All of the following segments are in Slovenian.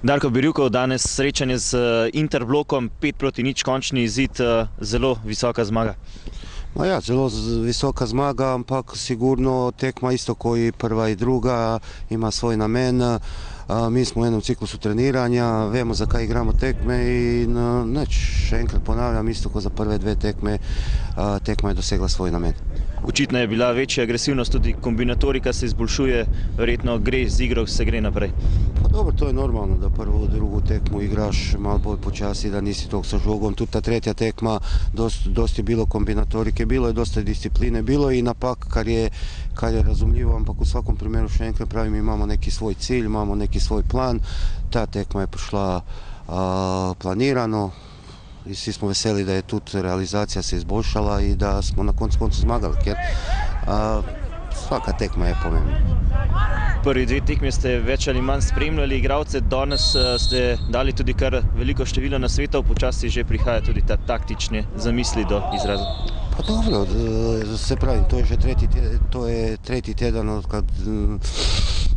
Darko Birjukov, danes srečanje z Interblokom, 5-0 končni izid, zelo visoka zmaga. Ja, zelo visoka zmaga, ampak sigurno tekma isto koji prva i druga ima svoj namen. Mi smo u jednom ciklusu treniranja, vemo za kaj igramo tekme i še enkrat ponavljam, isto ko za prve dve tekme, tekma je dosegla svoj namen. Očitno je bila večja agresivnost, tudi kombinatorika se izboljšuje, verjetno gre z igro, se gre naprej. Pa dobro, to je normalno da prvu, drugu tekmu igraš malo bolj počasi, da nisi tog sa žogom. Tu ta tretja tekma, dosta je bilo kombinatorike, bilo je dosta discipline, bilo je i napak kar je razumljivo, ampak u svakom primjeru še enkrat pravim, imamo neki svoj cilj, imamo neki svoj plan. Ta tekma je prošla planirano i svi smo veseli da je tu realizacija se izboljšala i da smo na koncu zmagali, jer svaka tekma je pomembna. Prvi dve tekmi ste več ali manj spremljali igralce, danes ste dali tudi kar veliko število nasvetov, počasi že prihaja tudi ta taktične zamisli do izraza. Pa dobro, se pravim, to je tretji tjedan od kad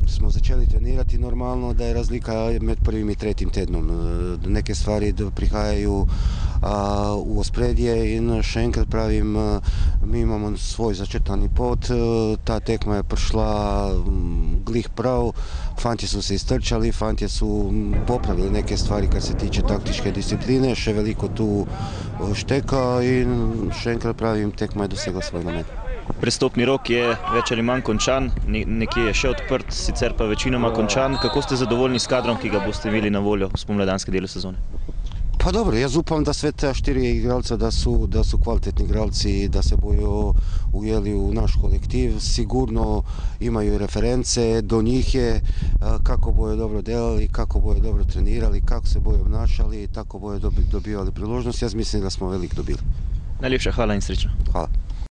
smo začeli trenirati, normalno da je razlika med prvim i tretim tednom. Neke stvari prihajaju u ospredje in še enkrat pravim, mi imamo svoj začrtani pot, ta tekma je prišla glih prav, fantje su se istrčali, fantje su popravili neke stvari kad se tiče taktičke discipline, še veliko tu šteka in še enkrat pravim, tekma je dosegla svoj namen. Prestopni rok je več ali manj končan, nekje je še odprt, sicer pa večinoma končan. Kako ste zadovoljni s kadrom, ki ga boste imeli na voljo v spomladanskem delu sezone? Pa dobro, jaz upam da sve te štiri igralca da su kvalitetni igralci, da se bojo ujeli u naš kolektiv. Sigurno imaju reference, do njih je kako bojo dobro delali, kako bojo dobro trenirali, kako se bojo obnašali, tako bojo dobivali priložnost. Jaz mislim da smo veliko dobili. Najlepša hvala in srečno. Hvala.